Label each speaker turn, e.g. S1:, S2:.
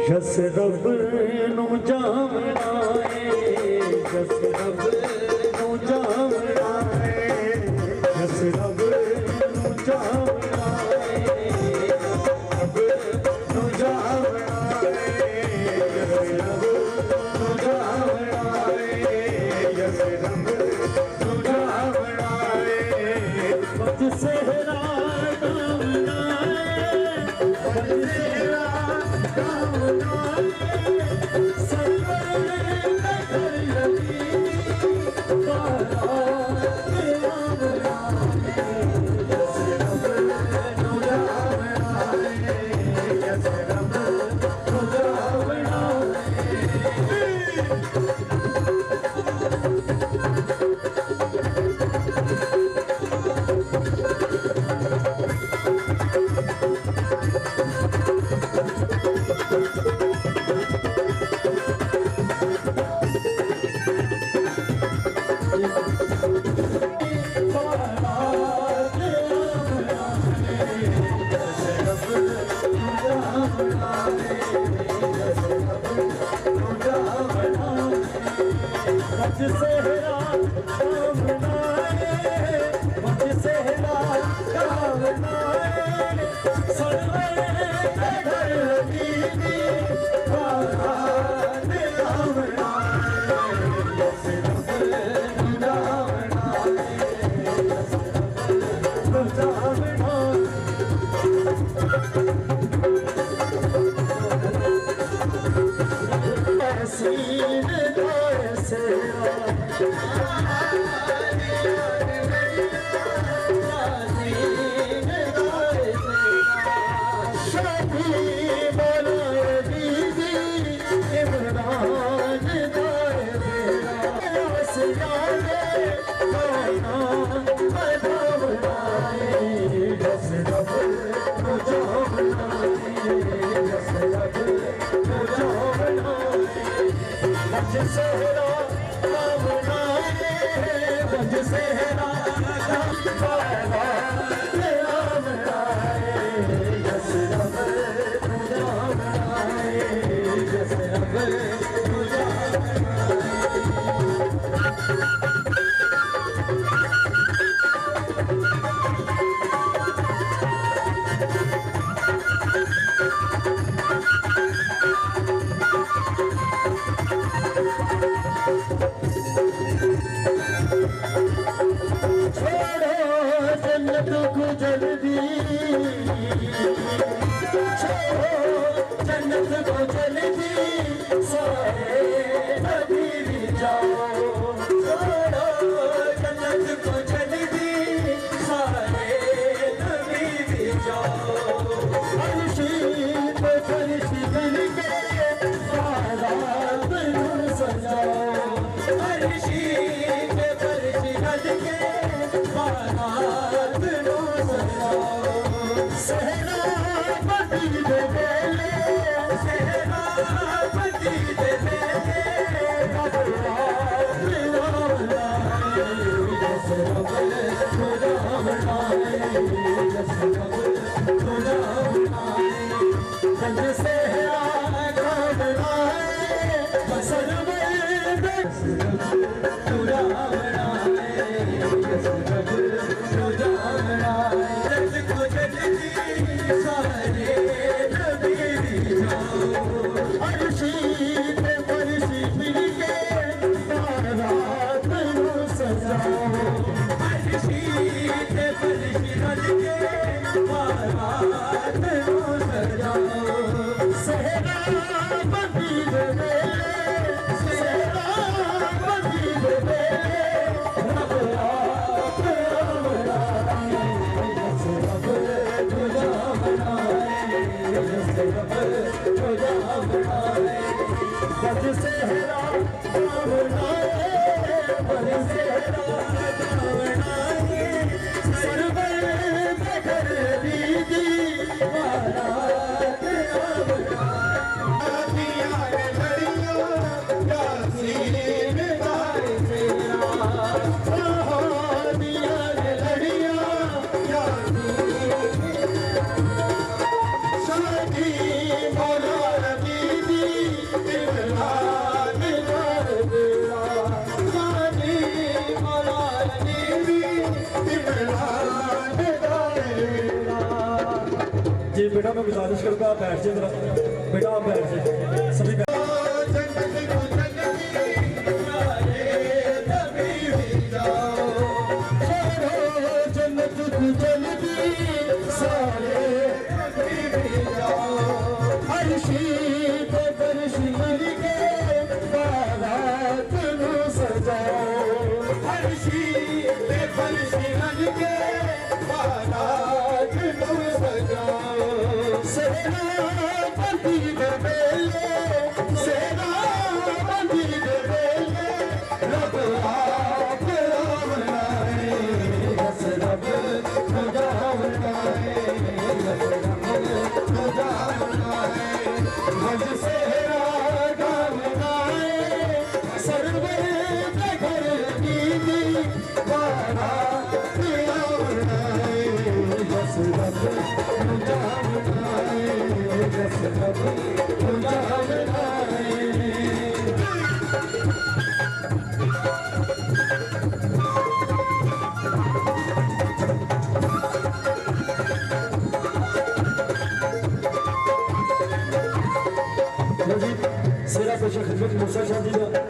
S1: जस रब नू जावना है, जस रब नू जावना है, जस रब नू जावना है, रब नू जावना है, जस रब नू जावना है, जस रब नू जावना है। बच सेहरा जावना है, बच सेहरा जावना है, सरवर कर लगी बारा के आवना है, जस रब नू जावना है, जस रब नू जावना है। बच सेहरा जावना है, बच सेहरा जावना है, सरवर कर लगी बारा के आवना है, जस रब नू जावना है, जस रब नू जावना है। सीन दाए सेरा बच सेहरा जावना है, बच सेहरा जावना के आवना है, जस रब नू जावना है, जस रब नू जावना को जल्दी छोड़ो जन्नत को जल्दी, सारे नबी भी जाओ, छोड़ो जन्नत को जल्दी, सारे नबी भी जाओ। फर्शी पे फर्शी मिलके बारात नू सजाओ, फर्शी पे फर्शी मिलके बारात नू सजाओ। सहरा बदी दे बेले, सहरा बदी दे बेले, बारात आवना है, जस रब नू जावना है, जस रब नू जावना है। बच सेहरा जावना है, सरवर नू जावना है, जस रब नू जावना है, जस को जल्दी सारे नबी भी जाओ। अर्शी पे फर्शी मिलके बारात नू सजाओ, अर्शी पे फर्शी मिलके बारात नू सजाओ। सहरा बदी दे बेले, सहरा बदी दे बेले, रब रात आवना है, जस रब नू जावना है, जस रब नू जावना है। बच सेहरा जावना है, बच सेहरा जावना है, सरवर कर दीदी बारात आवना है। दिया रे लड़ियों यासीन दाए सेरा, दिया रे लड़ियों यासीन शादी मौला रबी
S2: जी बेटा मैं गुजारिश करूँगा आप बैठ जाए जरा, बेटा आप बैठ जाए सभी बैठ। सिरा पेशा खिदमत मूसा शादी का